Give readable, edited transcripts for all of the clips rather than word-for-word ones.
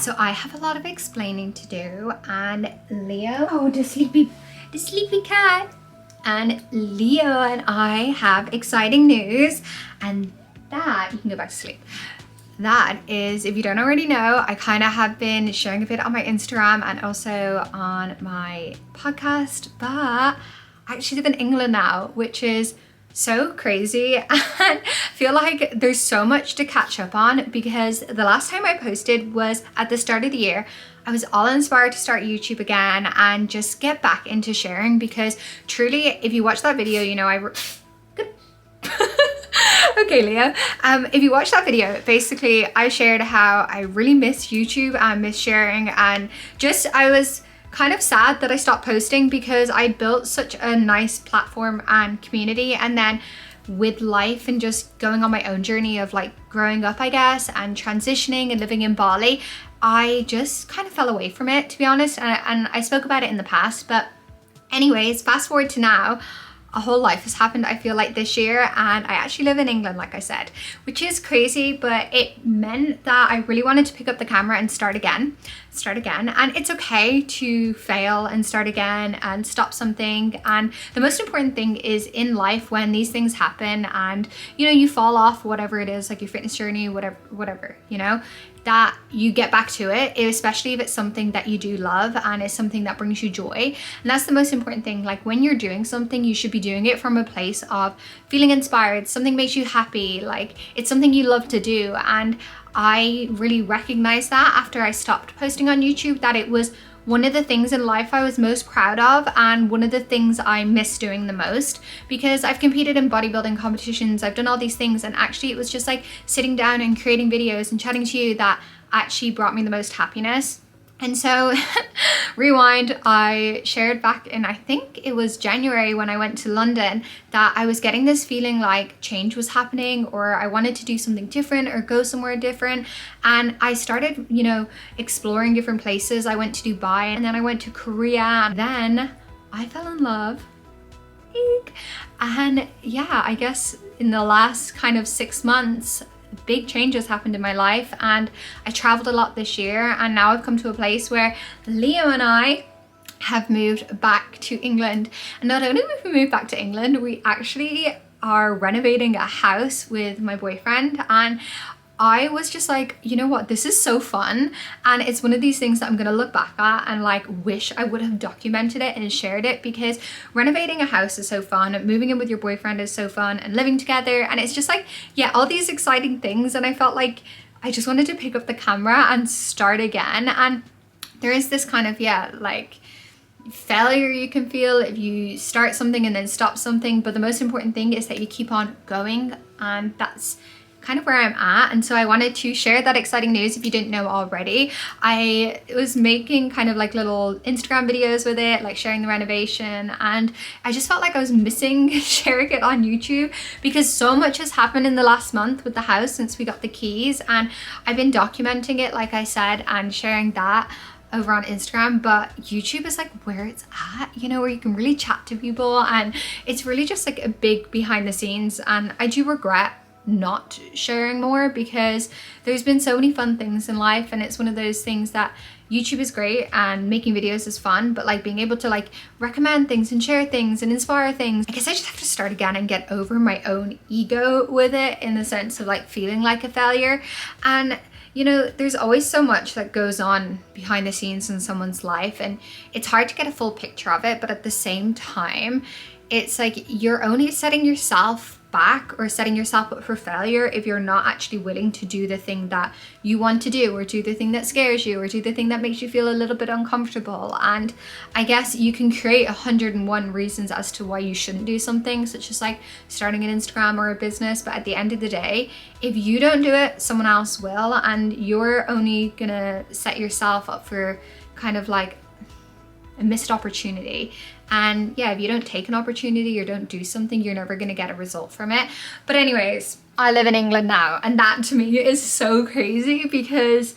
So I have a lot of explaining to do, and Leo, oh, the sleepy cat, and Leo and I have exciting news, and that, you can go back to sleep. That is, if you don't already know, I kind of have been sharing a bit on my Instagram and also on my podcast, but I actually live in England now, which is so crazy, and I feel like there's so much to catch up on because the last time I posted was at the start of the year. I was all inspired to start YouTube again and just get back into sharing, because truly, if you watch that video, you know, okay, Leo. If you watch that video, basically I shared how I really miss YouTube and miss sharing, and just I was kind of sad that I stopped posting because I built such a nice platform and community, and then with life and just going on my own journey of like growing up, I guess, and transitioning and living in Bali, I just kind of fell away from it, to be honest, and I spoke about it in the past. But anyways, fast forward to now, a whole life has happened, I feel like, this year, and I actually live in England, like I said, which is crazy, but it meant that I really wanted to pick up the camera and start again. And it's okay to fail and start again and stop something. And the most important thing is in life, when these things happen and, you know, you fall off, whatever it is, like your fitness journey, whatever, you know, that you get back to it, especially if it's something that you do love and it's something that brings you joy. And that's the most important thing. Like, when you're doing something, you should be doing it from a place of feeling inspired, something makes you happy, like it's something you love to do. And I really recognized that after I stopped posting on YouTube, that it was one of the things in life I was most proud of, and one of the things I miss doing the most, because I've competed in bodybuilding competitions, I've done all these things, and actually it was just like sitting down and creating videos and chatting to you that actually brought me the most happiness. And so rewind, I shared back in, I think it was January when I went to London, that I was getting this feeling like change was happening, or I wanted to do something different or go somewhere different. And I started, you know, exploring different places. I went to Dubai, and then I went to Korea, and then I fell in love. And yeah, I guess in the last kind of 6 months, big changes happened in my life, and I traveled a lot this year, and now I've come to a place where Leo and I have moved back to England. And not only have we moved back to England, we actually are renovating a house with my boyfriend, and I was just like, you know what, this is so fun. And it's one of these things that I'm gonna look back at and like wish I would have documented it and shared it, because renovating a house is so fun, moving in with your boyfriend is so fun, and living together, and it's just like, yeah, all these exciting things. And I felt like I just wanted to pick up the camera and start again. And there is this kind of, yeah, like failure you can feel if you start something and then stop something, but the most important thing is that you keep on going, and that's kind of where I'm at. And so I wanted to share that exciting news if you didn't know already. I was making kind of like little Instagram videos with it, like sharing the renovation, and I just felt like I was missing sharing it on YouTube, because so much has happened in the last month with the house since we got the keys, and I've been documenting it, like I said, and sharing that over on Instagram. But YouTube is like where it's at, you know, where you can really chat to people, and it's really just like a big behind the scenes. And I do regret not sharing more, because there's been so many fun things in life, and it's one of those things that YouTube is great and making videos is fun, but like being able to like recommend things and share things and inspire things, I guess I just have to start again and get over my own ego with it, in the sense of like feeling like a failure. And you know, there's always so much that goes on behind the scenes in someone's life, and it's hard to get a full picture of it, but at the same time, it's like you're only setting yourself back or setting yourself up for failure if you're not actually willing to do the thing that you want to do, or do the thing that scares you, or do the thing that makes you feel a little bit uncomfortable. And I guess you can create 101 reasons as to why you shouldn't do something, such as like starting an Instagram or a business, but at the end of the day, if you don't do it, someone else will, and you're only gonna set yourself up for kind of like a missed opportunity. And yeah, if you don't take an opportunity or don't do something, you're never gonna get a result from it. But anyways, I live in England now, and that to me is so crazy, because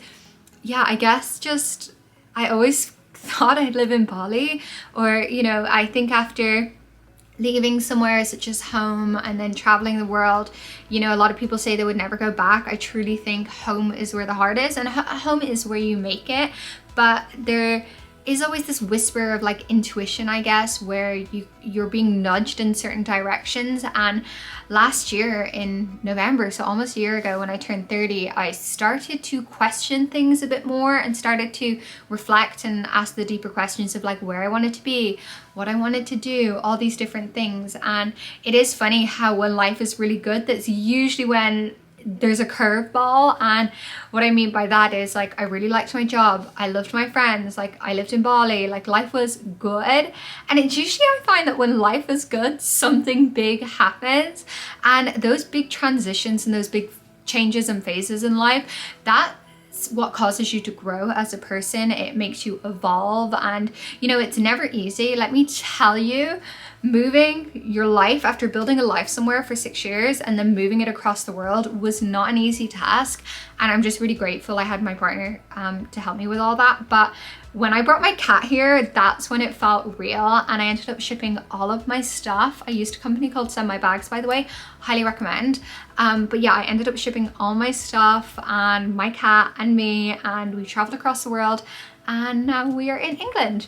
yeah, I guess just I always thought I'd live in Bali, or you know, I think after leaving somewhere such as home and then traveling the world, you know, a lot of people say they would never go back. I truly think home is where the heart is, and home is where you make it. But there is always this whisper of like intuition, I guess, where you're being nudged in certain directions. And last year in November, so almost a year ago, when I turned 30, I started to question things a bit more and started to reflect and ask the deeper questions of like where I wanted to be, what I wanted to do, all these different things. And it is funny how when life is really good, that's usually when there's a curveball. And what I mean by that is like I really liked my job, I loved my friends, like I lived in Bali, like life was good. And it's usually, I find that when life is good, something big happens, and those big transitions and those big changes and phases in life, that's what causes you to grow as a person. It makes you evolve, and you know, it's never easy. Let me tell you, moving your life after building a life somewhere for 6 years and then moving it across the world was not an easy task. And I'm just really grateful I had my partner to help me with all that. But when I brought my cat here, that's when it felt real, and I ended up shipping all of my stuff. I used a company called Send My Bags, by the way, highly recommend. But yeah, I ended up shipping all my stuff and my cat and me, and we traveled across the world, and now we are in England.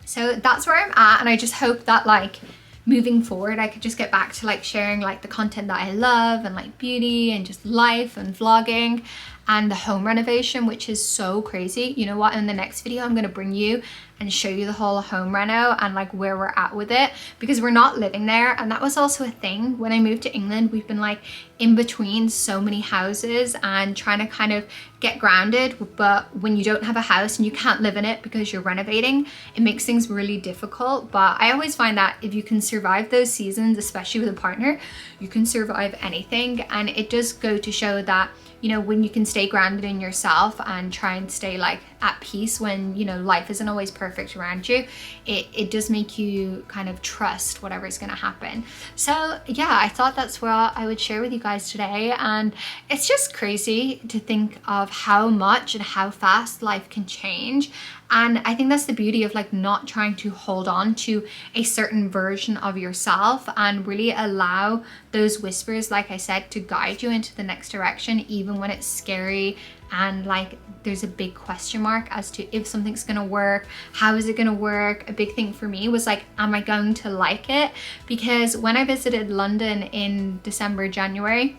So that's where I'm at, and I just hope that like moving forward I could just get back to like sharing like the content that I love, and like beauty and just life and vlogging and the home renovation, which is so crazy. You know what, in the next video I'm going to bring you and show you the whole home reno and like where we're at with it, because we're not living there. And that was also a thing when I moved to England. We've been like in between so many houses and trying to kind of get grounded, but when you don't have a house and you can't live in it because you're renovating, it makes things really difficult. But I always find that if you can survive those seasons, especially with a partner, you can survive anything. And it does go to show that, you know, when you can stay grounded in yourself and try and stay like at peace when, you know, life isn't always perfect around you, it does make you kind of trust whatever is going to happen. So yeah, I thought that's what I would share with you guys today. And it's just crazy to think of how much and how fast life can change. And I think that's the beauty of like not trying to hold on to a certain version of yourself, and really allow those whispers, like I said, to guide you into the next direction, even when it's scary and like there's a big question mark as to if something's gonna work, how is it gonna work. A big thing for me was like, am I going to like it? Because when I visited London in December, January,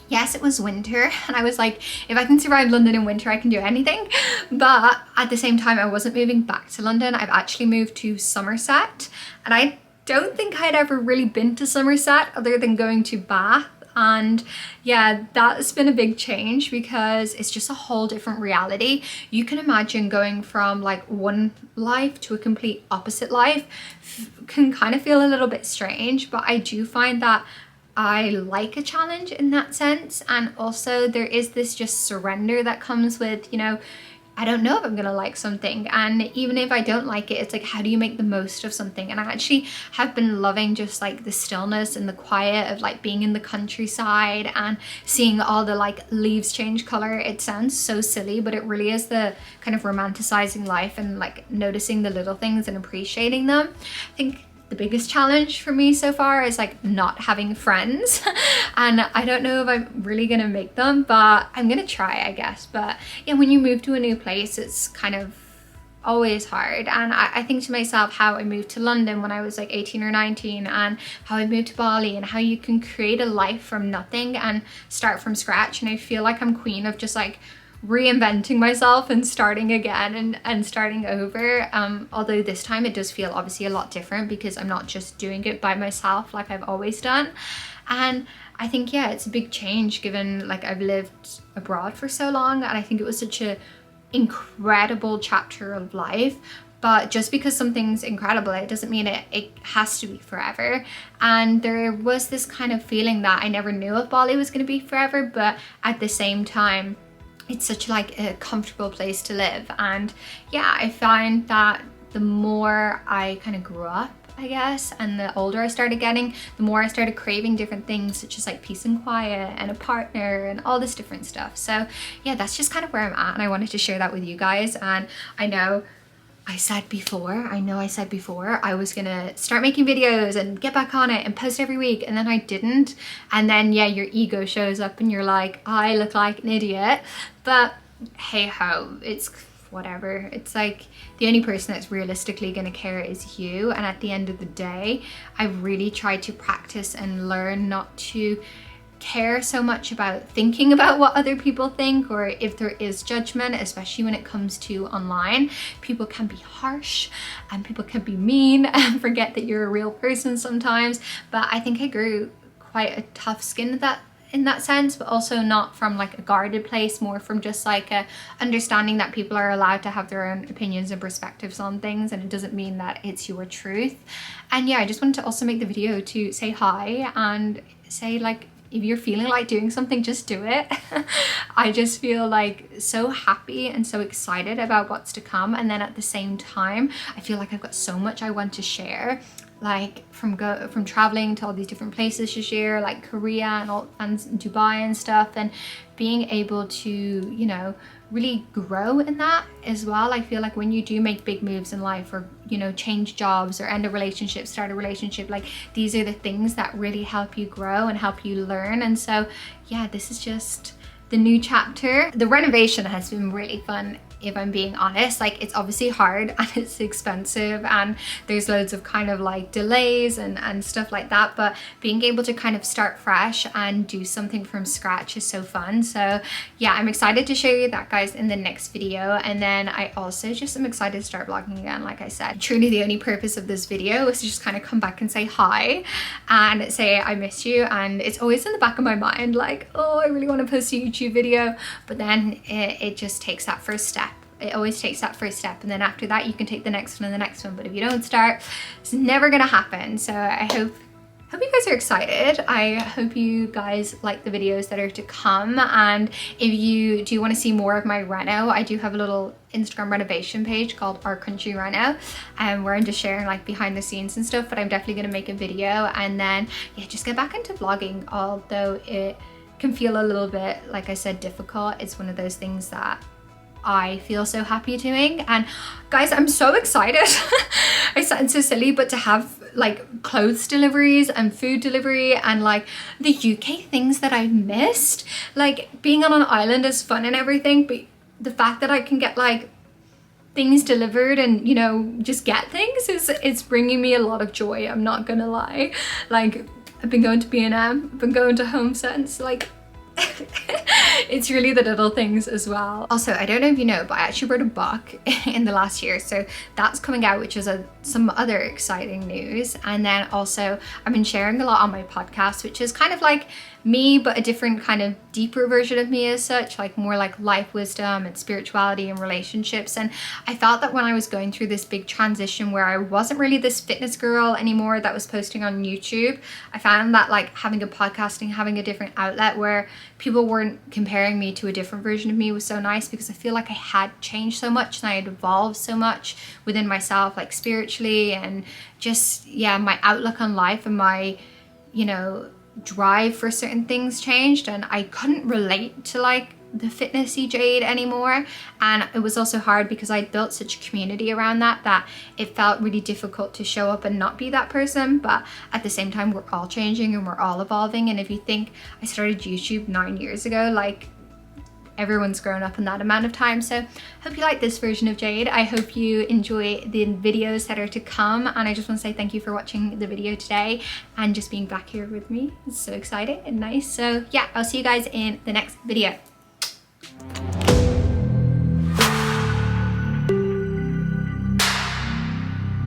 yes, it was winter, and I was like, if I can survive London in winter, I can do anything. But at the same time, I wasn't moving back to London. I've actually moved to Somerset, and I don't think I'd ever really been to Somerset other than going to Bath. And yeah, that's been a big change because it's just a whole different reality. You can imagine going from like one life to a complete opposite life can kind of feel a little bit strange, but I do find that I like a challenge in that sense. And also there is this just surrender that comes with, you know, I don't know if I'm gonna like something, and even if I don't like it, it's like, how do you make the most of something? And I actually have been loving just like the stillness and the quiet of like being in the countryside and seeing all the like leaves change color. It sounds so silly, but it really is the kind of romanticizing life and like noticing the little things and appreciating them. I think the biggest challenge for me so far is like not having friends and I don't know if I'm really gonna make them, but I'm gonna try, I guess. But yeah, when you move to a new place, it's kind of always hard. And I think to myself how I moved to London when I was like 18 or 19, and how I moved to Bali, and how you can create a life from nothing and start from scratch. And I feel like I'm queen of just like reinventing myself and starting again and starting over. Although this time it does feel obviously a lot different because I'm not just doing it by myself like I've always done. And I think, yeah, it's a big change given like I've lived abroad for so long, and I think it was such a incredible chapter of life. But just because something's incredible, it doesn't mean it has to be forever. And there was this kind of feeling that I never knew if Bali was going to be forever, but at the same time it's such like a comfortable place to live. And yeah, I find that the more I kind of grew up, I guess, and the older I started getting, the more I started craving different things such as like peace and quiet and a partner and all this different stuff. So yeah, that's just kind of where I'm at, and I wanted to share that with you guys. And I know I said before, I was gonna start making videos and get back on it and post every week, and then I didn't. And then yeah, your ego shows up and you're like, I look like an idiot. But hey ho, it's whatever. It's like the only person that's realistically gonna care is you. And at the end of the day, I really tried to practice and learn not to care so much about thinking about what other people think, or if there is judgment, especially when it comes to online. People can be harsh and people can be mean and forget that you're a real person sometimes. But I think I grew quite a tough skin in that sense, but also not from like a guarded place, more from just like a understanding that people are allowed to have their own opinions and perspectives on things, and it doesn't mean that it's your truth. And yeah, I just wanted to also make the video to say hi and say, like, if you're feeling like doing something, just do it. I just feel like so happy and so excited about what's to come. And then at the same time, I feel like I've got so much I want to share, like from traveling to all these different places to share, like Korea and Dubai and stuff, and being able to, you know, really grow in that as well. I feel like when you do make big moves in life, or, you know, change jobs or end a relationship, start a relationship, like these are the things that really help you grow and help you learn. And so yeah, this is just the new chapter. The renovation has been really fun, if I'm being honest. Like, it's obviously hard and it's expensive and there's loads of kind of like delays and stuff like that, but being able to kind of start fresh and do something from scratch is so fun. So yeah, I'm excited to show you that, guys, in the next video. And then I also just am excited to start vlogging again. Like I said, truly the only purpose of this video is to just kind of come back and say hi and say I miss you. And it's always in the back of my mind, like, oh, I really want to post a YouTube video, but then it just takes that first step. It always takes that first step, and then after that you can take the next one and the next one. But if you don't start, it's never gonna happen. So I hope you guys are excited. I hope you guys like the videos that are to come. And if you do want to see more of my reno, I do have a little Instagram renovation page called Our Country Reno, where I'm just sharing like behind the scenes and stuff. But I'm definitely gonna make a video, and then yeah, just get back into vlogging. Although it can feel a little bit, like I said, difficult, it's one of those things that I feel so happy doing. And guys, I'm so excited. I sound so silly, but to have like clothes deliveries and food delivery and like the UK things that I missed, like being on an island is fun and everything, but the fact that I can get like things delivered and, you know, just get things it's bringing me a lot of joy. I'm not gonna lie. Like, I've been going to B&M, I've been going to Home Sense, like it's really the little things as well. Also, I don't know if you know, but I actually wrote a book in the last year, so that's coming out, which is some other exciting news. And then also I've been sharing a lot on my podcast, which is kind of like me, but a different kind of deeper version of me as such, like more like life wisdom and spirituality and relationships. And I felt that when I was going through this big transition where I wasn't really this fitness girl anymore that was posting on YouTube, I found that like having a podcasting, having a different outlet where people weren't comparing me to a different version of me was so nice, because I feel like I had changed so much and I had evolved so much within myself, like spiritually, and just, yeah, my outlook on life and my, you know, drive for certain things changed, and I couldn't relate to like the fitnessy Jade anymore. And it was also hard because I built such a community around that it felt really difficult to show up and not be that person. But at the same time, we're all changing and we're all evolving. And if you think I started YouTube 9 years ago, like everyone's grown up in that amount of time. So hope you like this version of Jade. I hope you enjoy the videos that are to come, and I just want to say thank you for watching the video today and just being back here with me. It's so exciting and nice. So yeah, I'll see you guys in the next video.